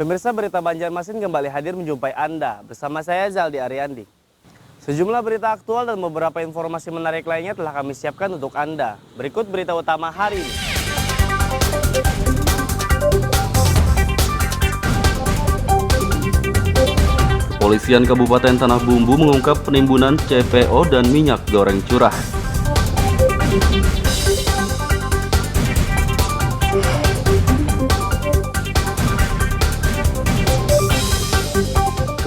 Pemirsa, berita Banjarmasin kembali hadir menjumpai Anda. Bersama saya Zaldi Ariandi. Sejumlah berita aktual dan beberapa informasi menarik lainnya telah kami siapkan untuk Anda. Berikut berita utama hari ini. Kepolisian Kabupaten Tanah Bumbu mengungkap penimbunan CPO dan minyak goreng curah.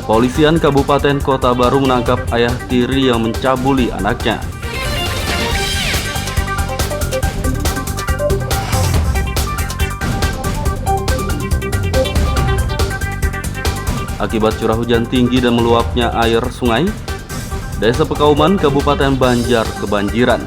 Kepolisian Kabupaten Kota Baru menangkap ayah tiri yang mencabuli anaknya. Akibat curah hujan tinggi dan meluapnya air sungai, Desa Pekauman, Kabupaten Banjar kebanjiran.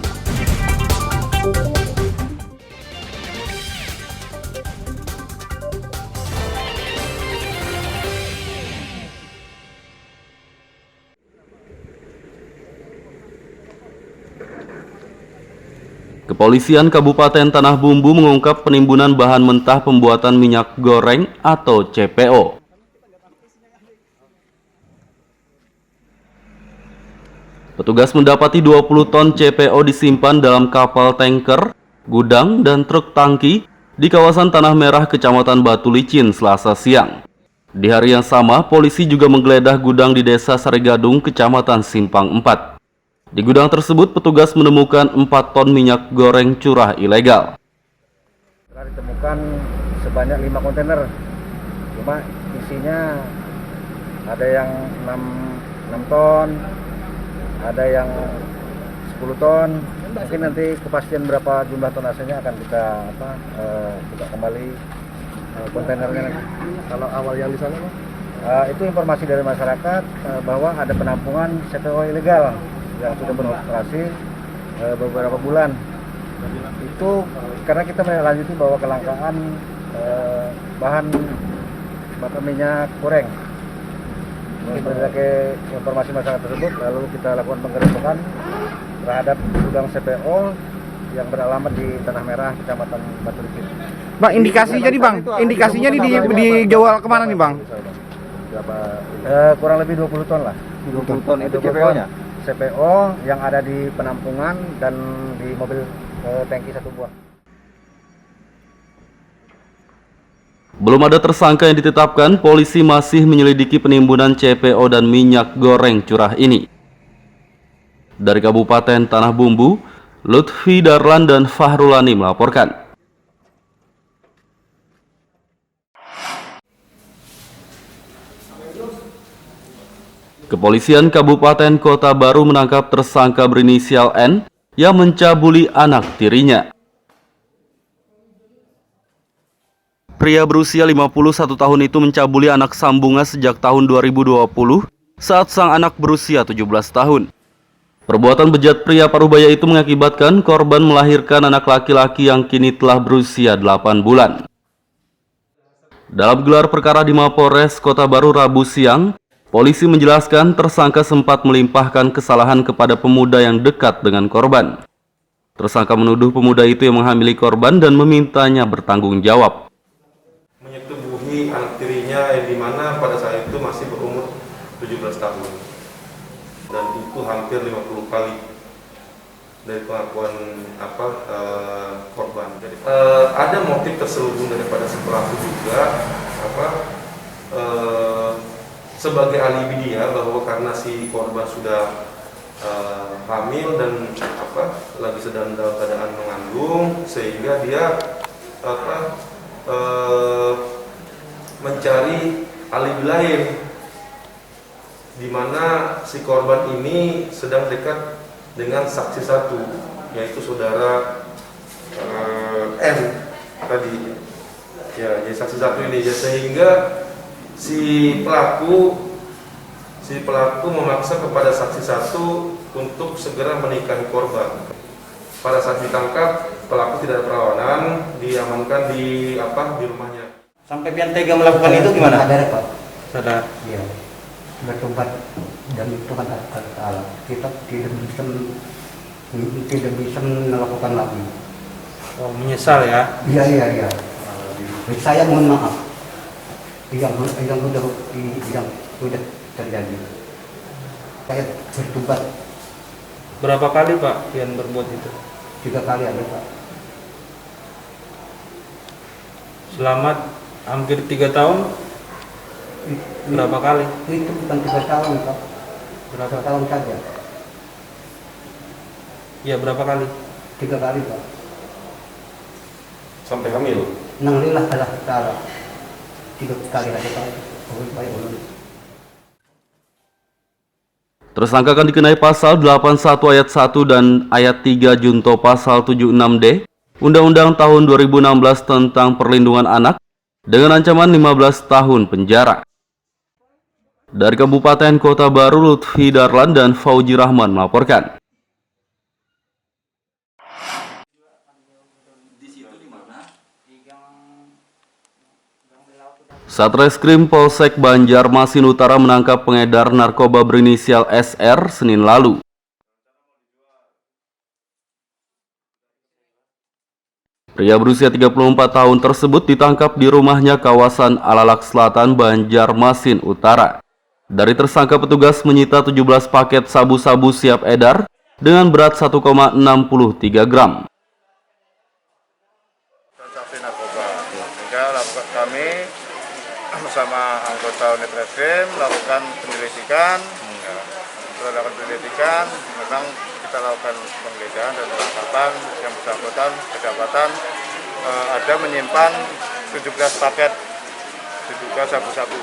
Kepolisian Kabupaten Tanah Bumbu mengungkap penimbunan bahan mentah pembuatan minyak goreng atau CPO. Petugas mendapati 20 ton CPO disimpan dalam kapal tanker, gudang, dan truk tangki di kawasan Tanah Merah, Kecamatan Batu Licin, Selasa siang. Di hari yang sama, polisi juga menggeledah gudang di Desa Saregadung, Kecamatan Simpang 4. Di gudang tersebut, petugas menemukan 4 ton minyak goreng curah ilegal. Telah ditemukan sebanyak 5 kontainer, cuma isinya ada yang 6 ton, ada yang 10 ton. Mungkin nanti kepastian berapa jumlah tonasenya akan kita buka kembali kontainernya. Kalau awal yang di sana, itu informasi dari masyarakat bahwa ada penampungan CPO ilegal yang sudah beroperasi beberapa bulan. Itu karena kita menindaklanjuti bahwa kelangkaan bahan bakar minyak goreng. Berdasarkan informasi masyarakat tersebut, lalu kita lakukan penggerebekan terhadap gudang CPO yang beralamat di Tanah Merah, Kecamatan Batu Licin. Bang, indikasi jadi bang, indikasinya dijual kemana nih bang? Kurang lebih 20 ton lah. 20 ton itu CPO-nya? CPO yang ada di penampungan dan di mobil tangki 1 buah. Belum ada tersangka yang ditetapkan, polisi masih menyelidiki penimbunan CPO dan minyak goreng curah ini. Dari Kabupaten Tanah Bumbu, Lutfi Darlan dan Fahrulani melaporkan. Kepolisian Kabupaten Kota Baru menangkap tersangka berinisial N yang mencabuli anak tirinya. Pria berusia 51 tahun itu mencabuli anak sambungnya sejak tahun 2020 saat sang anak berusia 17 tahun. Perbuatan bejat pria Parubaya itu mengakibatkan korban melahirkan anak laki-laki yang kini telah berusia 8 bulan. Dalam gelar perkara di Mapolres Kota Baru Rabu siang, polisi menjelaskan tersangka sempat melimpahkan kesalahan kepada pemuda yang dekat dengan korban. Tersangka menuduh pemuda itu yang menghamili korban dan memintanya bertanggung jawab. Menyetubuhi anak tirinya yang dimana pada saat itu masih berumur 17 tahun. Dan itu hampir 50 kali dari pengakuan korban. Jadi, ada motif terselubung daripada si pelaku juga sebagai alibi dia bahwa karena si korban sudah hamil dan lagi sedang dalam keadaan mengandung, sehingga dia mencari alibi lain di mana si korban ini sedang dekat dengan saksi satu, yaitu saudara N tadi. Ya, jadi saksi satu ini, sehingga si pelaku memaksa kepada saksi satu untuk segera menikahi korban. Pada saat ditangkap, pelaku tidak ada perlawanan, diamankan di rumahnya. Sampai pian tega melakukan itu gimana? Sadar Pak. Sadar. Iya. Bertobat dan Tuhan Allah. Kita tidak bisa melakukan lagi. Oh, menyesal ya? Iya. Saya mohon maaf. yang udah terjadi. Kayak bertobat Berapa kali Pak yang berbuat itu? 3 kali ada Pak. Selama hampir 3 tahun, berapa kali? Itu bukan 3 tahun Pak, berapa tahun saja. Ya berapa kali? 3 kali Pak. Sampai hamil. Nanglilah Allah Ta'ala 3 kali aja Pak. Baik ulun. Tersangka akan dikenai pasal 81 ayat 1 dan ayat 3 junto pasal 76D Undang-Undang tahun 2016 tentang Perlindungan Anak dengan ancaman 15 tahun penjara. Dari Kabupaten Kota Baru, Lutfi Darlan dan Fauji Rahman melaporkan. Satreskrim Polsek Banjarmasin Utara menangkap pengedar narkoba berinisial SR Senin lalu. Pria berusia 34 tahun tersebut ditangkap di rumahnya kawasan Alalak Selatan, Banjarmasin Utara. Dari tersangka, petugas menyita 17 paket sabu-sabu siap edar dengan berat 1,63 gram. Transaksi narkoba. Sehingga kami bersama anggota unit reskrim melakukan penyelidikan. Setelah lakukan penyelidikan, memang kita lakukan penggeledahan dan penangkapan yang bersangkutan kedapatan ada menyimpan 17 paket diduga sabu-sabu.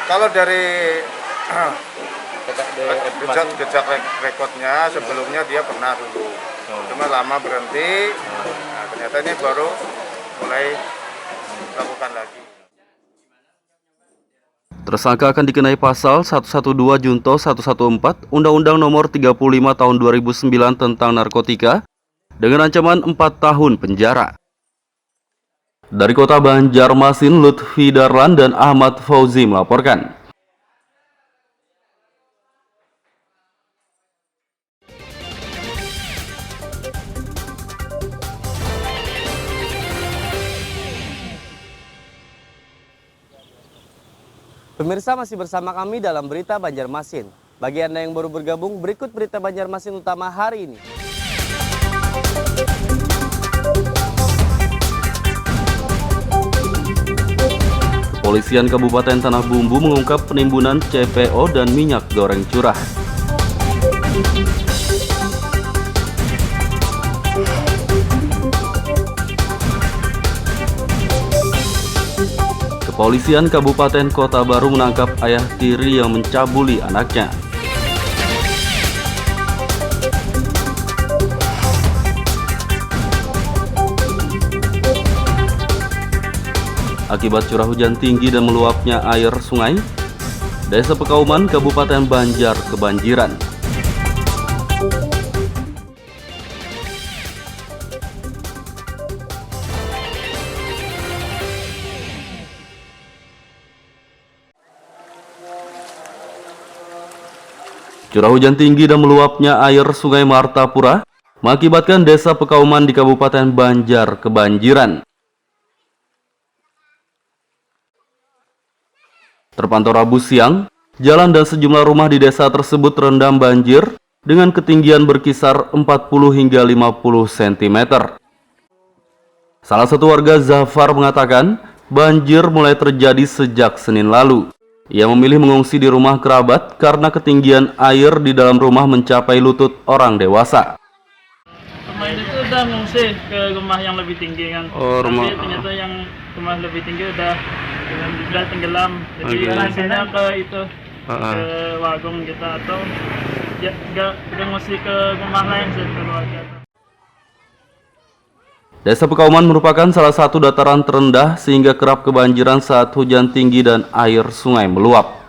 Kalau dari jejak rekodnya sebelumnya dia pernah dulu, cuma lama berhenti. Nah, ternyata ini baru mulai lakukan lagi. Tersangka akan dikenai pasal 112 junto 114 Undang-Undang Nomor 35 Tahun 2009 tentang narkotika dengan ancaman 4 tahun penjara. Dari Kota Banjarmasin, Lutfi Darlan dan Ahmad Fauzi melaporkan. Pemirsa, masih bersama kami dalam Berita Banjarmasin. Bagi Anda yang baru bergabung, berikut Berita Banjarmasin utama hari ini. Kepolisian Kabupaten Tanah Bumbu mengungkap penimbunan CPO dan minyak goreng curah. Kepolisian Kabupaten Kota Baru menangkap ayah tiri yang mencabuli anaknya. Akibat curah hujan tinggi dan meluapnya air sungai, Desa Pekauman, Kabupaten Banjar kebanjiran. Curah hujan tinggi dan meluapnya air Sungai Martapura mengakibatkan Desa Pekauman di Kabupaten Banjar kebanjiran. Terpantau Rabu siang, jalan dan sejumlah rumah di desa tersebut terendam banjir dengan ketinggian berkisar 40 hingga 50 cm. Salah satu warga, Zafar, mengatakan banjir mulai terjadi sejak Senin lalu. Ia memilih mengungsi di rumah kerabat karena ketinggian air di dalam rumah mencapai lutut orang dewasa. Rumah itu udah ngungsi ke rumah yang lebih tinggi kan. Tapi ternyata yang rumah lebih tinggi udah tenggelam. Jadi langsungnya ke itu ke Wagong kita atau ya udah ngungsi ke rumah lain sih, ke keluarga. Desa Pekauman merupakan salah satu dataran terendah sehingga kerap kebanjiran saat hujan tinggi dan air sungai meluap.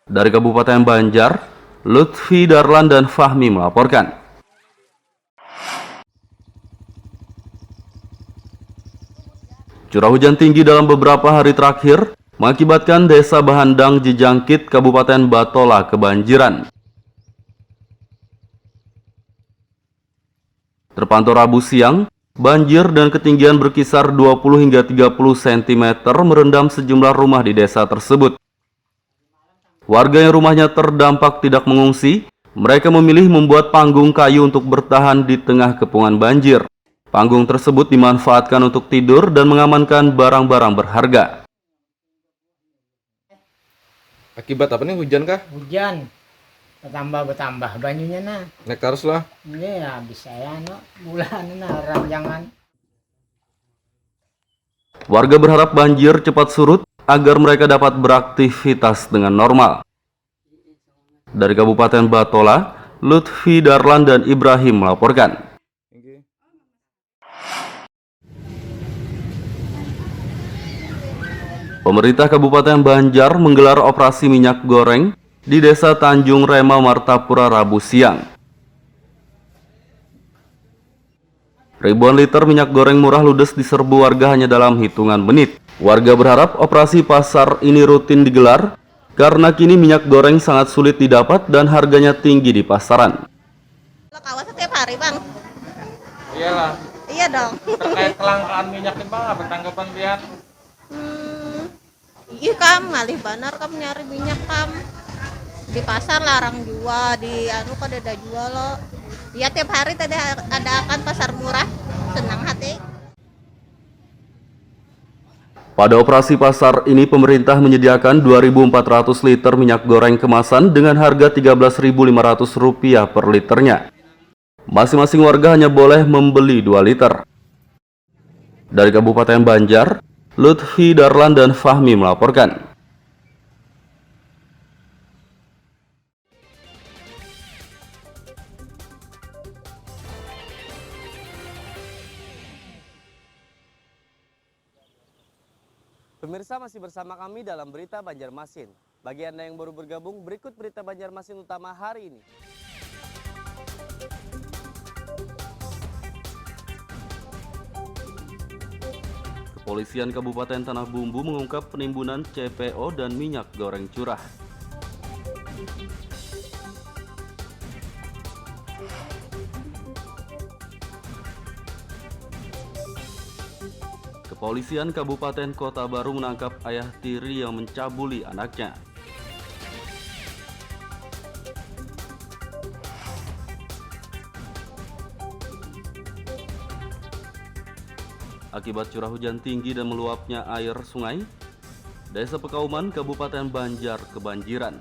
Dari Kabupaten Banjar, Lutfi Darlan dan Fahmi melaporkan. Curah hujan tinggi dalam beberapa hari terakhir mengakibatkan Desa Bahandang Jejangkit, Kabupaten Batola kebanjiran. Terpantau Rabu siang, Banjir dan ketinggian berkisar 20 hingga 30 cm merendam sejumlah rumah di desa tersebut. Warga yang rumahnya terdampak tidak mengungsi, mereka memilih membuat panggung kayu untuk bertahan di tengah kepungan banjir. Panggung tersebut dimanfaatkan untuk tidur dan mengamankan barang-barang berharga. Akibat apa nih, hujan kah? Hujan bertambah banyunya nah. Naik terus lah. Ini ya bisa ya no bulan nah ranjangan. Warga berharap banjir cepat surut agar mereka dapat beraktivitas dengan normal. Dari Kabupaten Batola, Lutfi Darlan dan Ibrahim melaporkan. Pemerintah Kabupaten Banjar menggelar operasi minyak goreng di Desa Tanjung Rema, Martapura, Rabu siang. Ribuan liter minyak goreng murah ludes diserbu warga hanya dalam hitungan menit. Warga berharap operasi pasar ini rutin digelar karena kini minyak goreng sangat sulit didapat dan harganya tinggi di pasaran. Kawasan tiap hari, Bang. Iyalah. Iya dong. Terkait kelangkaan minyak ini, Bang, apa tanggapan Pian? Iya kam, malih benar kam nyari minyak kam. Di pasar larang jual, di kok ada jual lo. Ya tiap hari tadi ada akan pasar murah, senang hati. Pada operasi pasar ini pemerintah menyediakan 2.400 liter minyak goreng kemasan dengan harga Rp13.500 per liternya. Masing-masing warga hanya boleh membeli 2 liter. Dari Kabupaten Banjar, Lutfi Darlan dan Fahmi melaporkan. Pemirsa masih bersama kami dalam Berita Banjarmasin. Bagi Anda yang baru bergabung, berikut Berita Banjarmasin utama hari ini. Kepolisian Kabupaten Tanah Bumbu mengungkap penimbunan CPO dan minyak goreng curah. Kepolisian Kabupaten Kota Baru menangkap ayah tiri yang mencabuli anaknya. Akibat curah hujan tinggi dan meluapnya air sungai, Desa Pekauman, Kabupaten Banjar kebanjiran.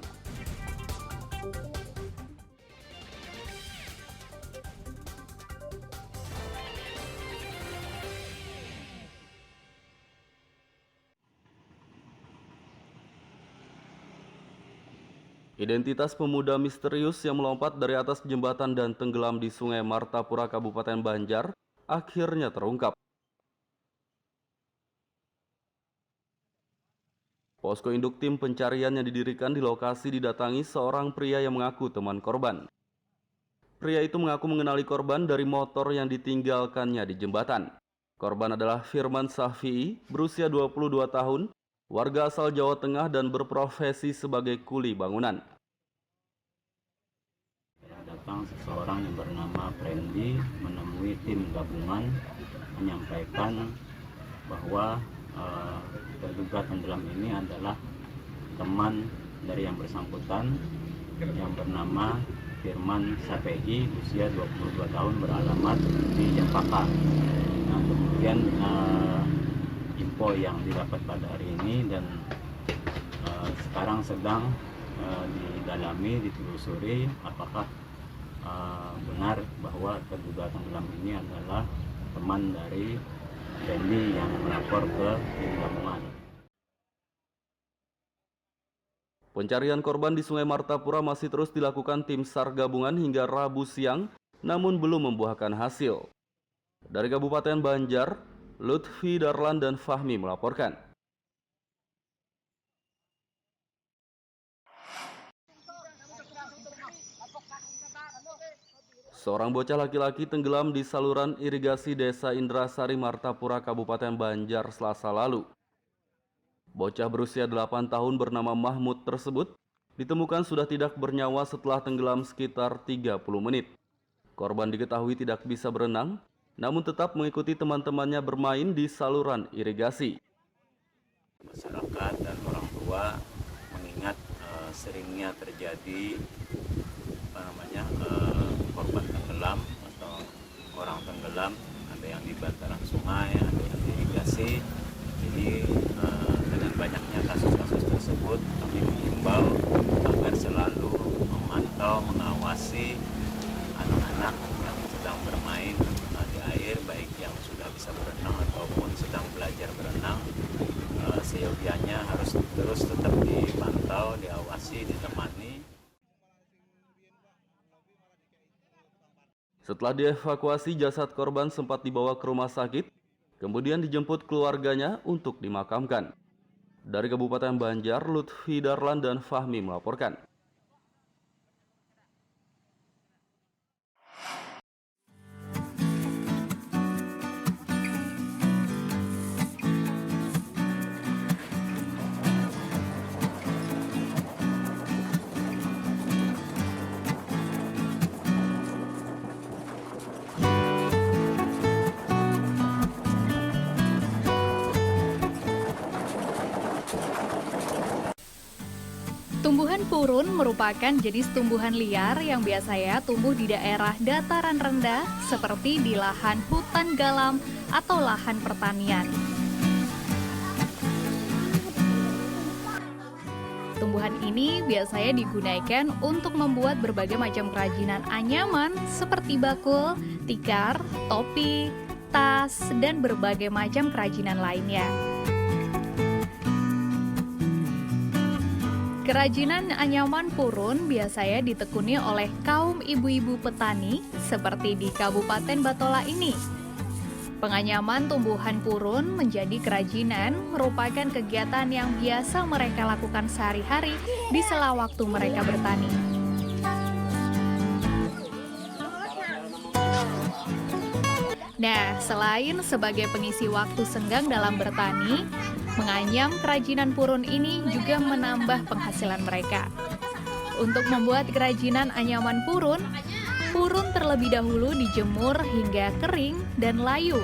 Identitas pemuda misterius yang melompat dari atas jembatan dan tenggelam di Sungai Martapura, Kabupaten Banjar, akhirnya terungkap. Posko induk tim pencarian yang didirikan di lokasi didatangi seorang pria yang mengaku teman korban. Pria itu mengaku mengenali korban dari motor yang ditinggalkannya di jembatan. Korban adalah Firman Safi'i, berusia 22 tahun, warga asal Jawa Tengah dan berprofesi sebagai kuli bangunan. Datang seseorang yang bernama Friendly menemui tim gabungan menyampaikan bahwa terduga tenggelam ini adalah teman dari yang bersangkutan yang bernama Firman Safi'i, usia 22 tahun, beralamat di Jampaka. Nah, kemudian info yang didapat pada hari ini dan sekarang sedang didalami, ditelusuri apakah benar bahwa terduga tenggelam ini adalah teman dari Randy yang melapor ke tim gabungan. Pencarian korban di Sungai Martapura masih terus dilakukan tim SAR gabungan hingga Rabu siang, namun belum membuahkan hasil. Dari Kabupaten Banjar, Lutfi Darlan dan Fahmi melaporkan. Seorang bocah laki-laki tenggelam di saluran irigasi Desa Indrasari, Martapura, Kabupaten Banjar, Selasa lalu. Bocah berusia 8 tahun bernama Mahmud tersebut ditemukan sudah tidak bernyawa setelah tenggelam sekitar 30 menit. Korban diketahui tidak bisa berenang namun tetap mengikuti teman-temannya bermain di saluran irigasi. Masyarakat dan orang tua mengingat seringnya terjadi korban tenggelam atau orang tenggelam, ada yang di bantaran sungai, ada yang di irigasi. Jadi dengan banyaknya kasus-kasus tersebut, kami mengimbau agar selalu memantau, mengawasi anak-anak yang sedang bermain di air, baik yang sudah bisa berenang ataupun sedang belajar berenang. Seyogianya harus terus tetap dipantau, diawasi, ditemani. Setelah dievakuasi, jasad korban sempat dibawa ke rumah sakit, kemudian dijemput keluarganya untuk dimakamkan. Dari Kabupaten Banjar, Lutfi Darlan dan Fahmi melaporkan. Tumbuhan purun merupakan jenis tumbuhan liar yang biasanya tumbuh di daerah dataran rendah seperti di lahan hutan galam atau lahan pertanian. Tumbuhan ini biasanya digunakan untuk membuat berbagai macam kerajinan anyaman seperti bakul, tikar, topi, tas, dan berbagai macam kerajinan lainnya. Kerajinan anyaman purun biasanya ditekuni oleh kaum ibu-ibu petani seperti di Kabupaten Batola ini. Penganyaman tumbuhan purun menjadi kerajinan merupakan kegiatan yang biasa mereka lakukan sehari-hari di sela waktu mereka bertani. Nah, selain sebagai pengisi waktu senggang dalam bertani, menganyam kerajinan purun ini juga menambah penghasilan mereka. Untuk membuat kerajinan anyaman purun, purun terlebih dahulu dijemur hingga kering dan layu,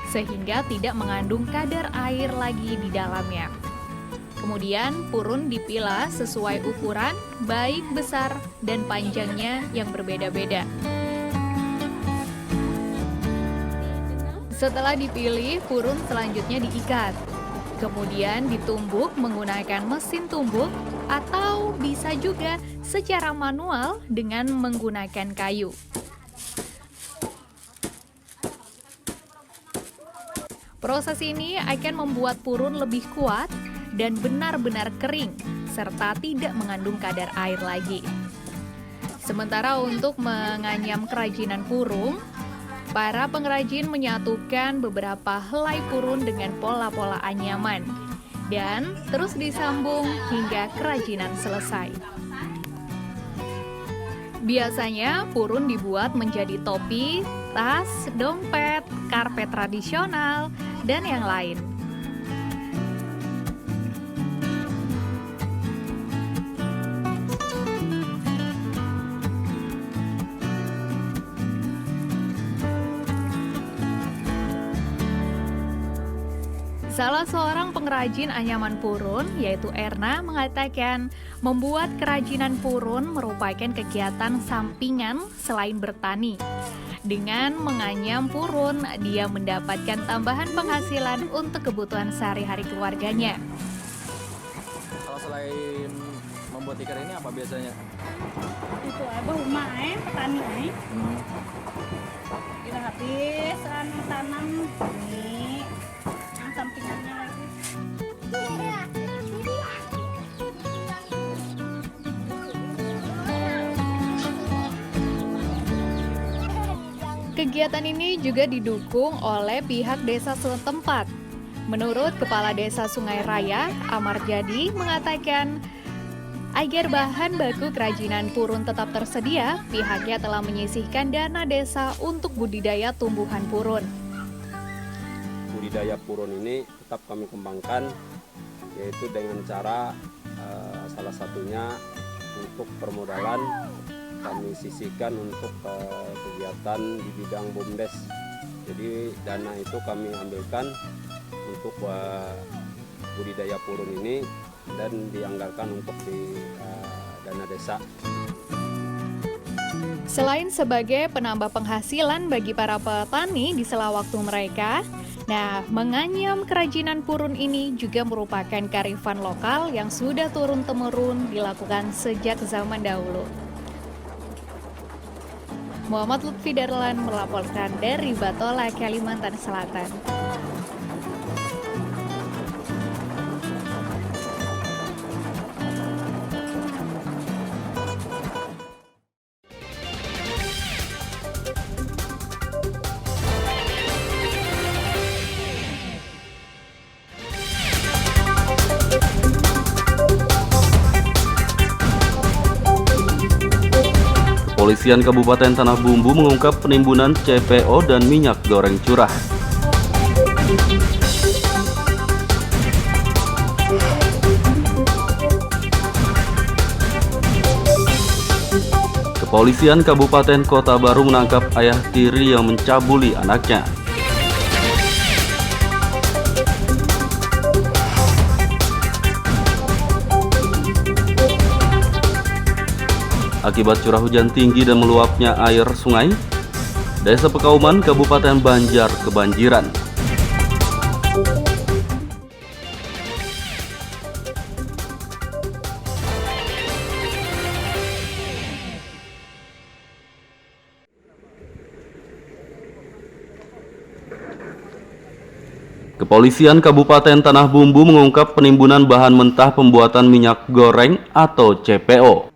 sehingga tidak mengandung kadar air lagi di dalamnya. Kemudian purun dipilah sesuai ukuran, baik besar dan panjangnya yang berbeda-beda. Setelah dipilih, purun selanjutnya diikat. Kemudian ditumbuk menggunakan mesin tumbuk atau bisa juga secara manual dengan menggunakan kayu. Proses ini akan membuat purun lebih kuat dan benar-benar kering, serta tidak mengandung kadar air lagi. Sementara untuk menganyam kerajinan purun, para pengrajin menyatukan beberapa helai purun dengan pola-pola anyaman dan terus disambung hingga kerajinan selesai. Biasanya purun dibuat menjadi topi, tas, dompet, karpet tradisional, dan yang lain. Salah seorang pengrajin anyaman purun, yaitu Erna, mengatakan membuat kerajinan purun merupakan kegiatan sampingan selain bertani. Dengan menganyam purun, dia mendapatkan tambahan penghasilan untuk kebutuhan sehari-hari keluarganya. Kalau selain membuat tikar ini apa biasanya? Itu abah rumah petani kita habis tanam ini yang sampingannya lagi. Kegiatan ini juga didukung oleh pihak desa setempat. Menurut Kepala Desa Sungai Raya, Amar Jadi, mengatakan agar bahan baku kerajinan purun tetap tersedia, pihaknya telah menyisihkan dana desa untuk budidaya tumbuhan purun. Budidaya purun ini tetap kami kembangkan, yaitu dengan cara salah satunya untuk permodalan kami sisihkan untuk kegiatan di bidang BUMDes Jadi dana itu kami ambilkan untuk budidaya purun ini dan dianggarkan untuk di dana desa. Selain sebagai penambah penghasilan bagi para petani di sela waktu mereka, menganyam kerajinan purun ini juga merupakan kearifan lokal yang sudah turun-temurun dilakukan sejak zaman dahulu. Muhammad Lutfi Darlan melaporkan dari Batola, Kalimantan Selatan. Kepolisian Kabupaten Tanah Bumbu mengungkap penimbunan CPO dan minyak goreng curah. Kepolisian Kabupaten Kota Baru menangkap ayah tiri yang mencabuli anaknya. Akibat curah hujan tinggi dan meluapnya air sungai, Desa Pekauman, Kabupaten Banjar kebanjiran. Kepolisian Kabupaten Tanah Bumbu mengungkap penimbunan bahan mentah pembuatan minyak goreng atau CPO.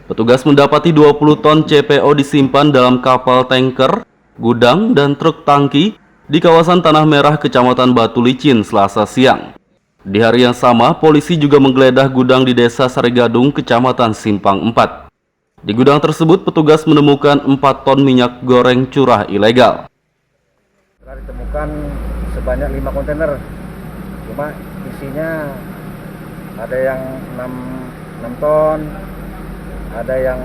Petugas mendapati 20 ton CPO disimpan dalam kapal tanker, gudang, dan truk tangki di kawasan Tanah Merah, Kecamatan Batu Licin, Selasa siang. Di hari yang sama, polisi juga menggeledah gudang di Desa Sarigadung, Kecamatan Simpang 4. Di gudang tersebut, petugas menemukan 4 ton minyak goreng curah ilegal. Telah ditemukan sebanyak 5 kontainer, cuma isinya ada yang 6 ton, ada yang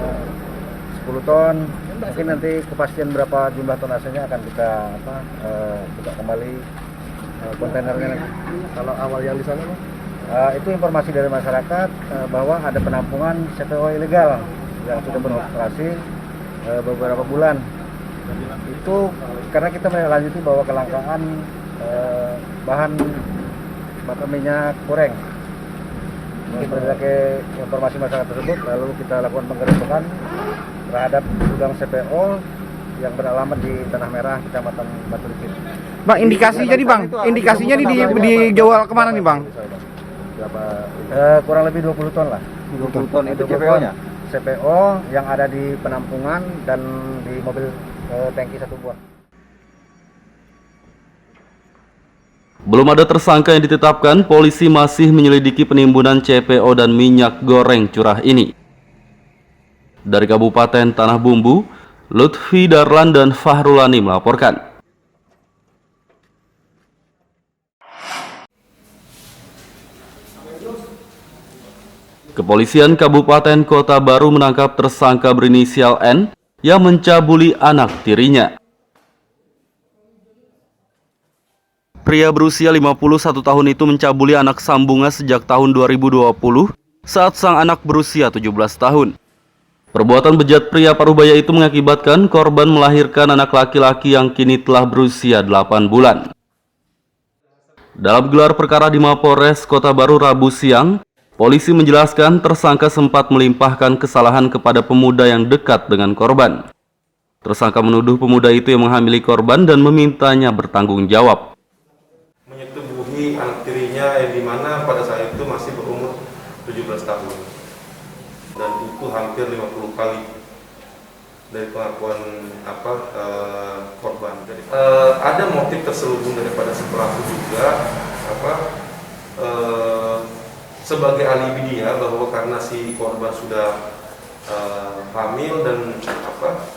10 ton. Mungkin nanti kepastian berapa jumlah tonasenya akan kita buka kembali kontainernya. Kalau awal yang di sana, itu informasi dari masyarakat bahwa ada penampungan CPO ilegal yang sudah beroperasi beberapa bulan. Itu karena kita menindaklanjuti bahwa kelangkaan bahan bakar minyak goreng. Berdasarkan informasi masyarakat tersebut, lalu kita lakukan penggerebekan terhadap gudang CPO yang beralamat di Tanah Merah, Kecamatan Batu Licin. Bang, indikasinya nih bang, indikasinya dijual kemana nih bang? Kurang lebih 20 ton lah. 20 ton itu CPO-nya? CPO yang ada di penampungan dan di mobil tangki 1 buah. Belum ada tersangka yang ditetapkan, polisi masih menyelidiki penimbunan CPO dan minyak goreng curah ini. Dari Kabupaten Tanah Bumbu, Lutfi Darlan dan Fahrulani melaporkan. Kepolisian Kabupaten Kota Baru menangkap tersangka berinisial N yang mencabuli anak tirinya. Pria berusia 51 tahun itu mencabuli anak sambungnya sejak tahun 2020 saat sang anak berusia 17 tahun. Perbuatan bejat pria Parubaya itu mengakibatkan korban melahirkan anak laki-laki yang kini telah berusia 8 bulan. Dalam gelar perkara di Mapolres Kota Baru Rabu siang, polisi menjelaskan tersangka sempat melimpahkan kesalahan kepada pemuda yang dekat dengan korban. Tersangka menuduh pemuda itu yang menghamili korban dan memintanya bertanggung jawab. Menyetubuhi anak tirinya yang dimana pada saat itu masih berumur 17 tahun. Dan itu hampir 50 kali dari pengakuan korban. Jadi, ada motif terselubung daripada si pelaku juga sebagai alibi dia bahwa karena si korban sudah hamil dan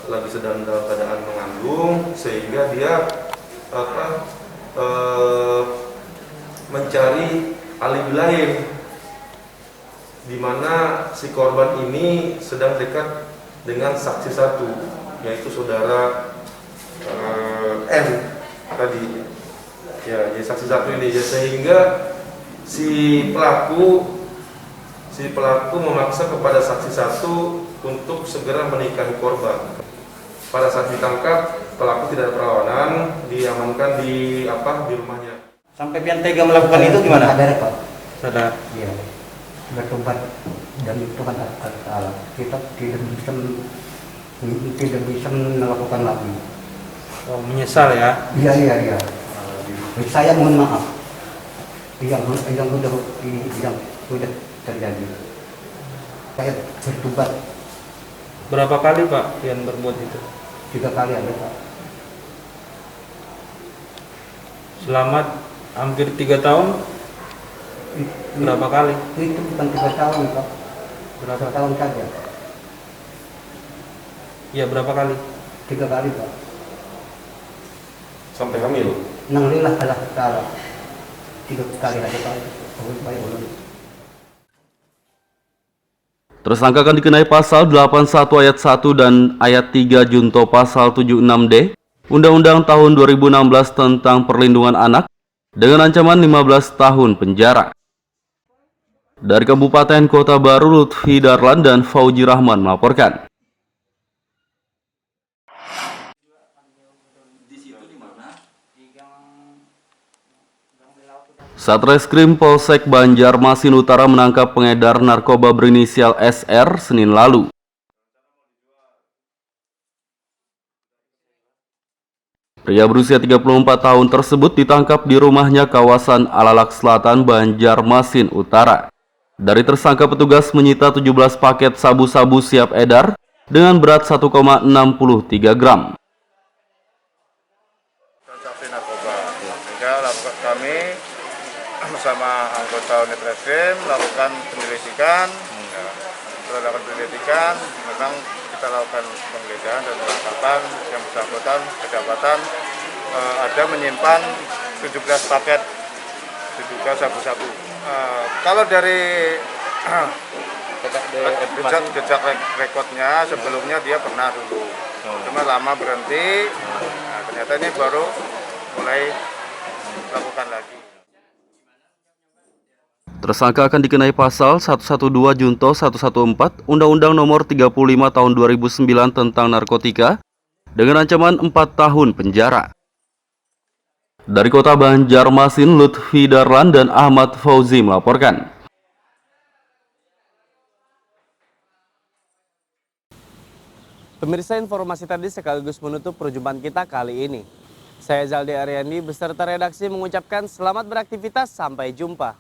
lagi sedang dalam keadaan mengandung, sehingga dia mencari alibi lain di mana si korban ini sedang dekat dengan saksi satu, yaitu saudara N tadi. Ya, jadi saksi satu ini, sehingga si pelaku memaksa kepada saksi satu untuk segera menikahi korban. Pada saat ditangkap, pelaku tidak ada perlawanan, diamankan di rumahnya. Sampai pian tega melakukan itu gimana? Sadar Pak. Sadar. Iya. Bertobat dan itu kan Allah. Kita tidak bisa melakukan lagi. Oh, menyesal ya? Iya. Saya mohon maaf. Yang sudah terjadi. Saya bertobat. Berapa kali Pak pian berbuat itu? 3 kali ada Pak. Selamat hampir 3 tahun. Berapa kali? Itu bukan 3 tahun Pak. Berapa tahun saja? Iya, berapa kali? 3 kali Pak. Sampai hamil? Nanglilah Allah Ta'ala. 3 kali aja Pak. Tersangka akan dikenai pasal 81 ayat 1 dan ayat 3 junto pasal 76D Undang-Undang tahun 2016 tentang Perlindungan Anak dengan ancaman 15 tahun penjara. Dari Kabupaten Kota Baru, Lutfi Darlan dan Fauji Rahman melaporkan. Satreskrim Polsek Banjarmasin Utara menangkap pengedar narkoba berinisial SR Senin lalu. Pria berusia 34 tahun tersebut ditangkap di rumahnya kawasan Alalak Selatan, Banjarmasin Utara. Dari tersangka, petugas menyita 17 paket sabu-sabu siap edar dengan berat 1,63 gram. Kami bersama anggota unit reskrim melakukan penyelidikan. Setelah lakukan penyelidikan, memang kita lakukan penggeledahan dan penangkapan yang bersangkutan kedapatan ada menyimpan 17 paket diduga sabu-sabu. Kalau dari jejak rekodnya sebelumnya dia pernah dulu, cuma lama berhenti. Ternyata ini baru mulai lakukan lagi. Tersangka akan dikenai pasal 112 junto 114 Undang-Undang Nomor 35 Tahun 2009 tentang narkotika dengan ancaman 4 tahun penjara. Dari Kota Banjarmasin, Lutfi Darlan dan Ahmad Fauzi melaporkan. Pemirsa, informasi tadi sekaligus menutup perjumpaan kita kali ini. Saya Zaldi Ariandi beserta redaksi mengucapkan selamat beraktivitas, sampai jumpa.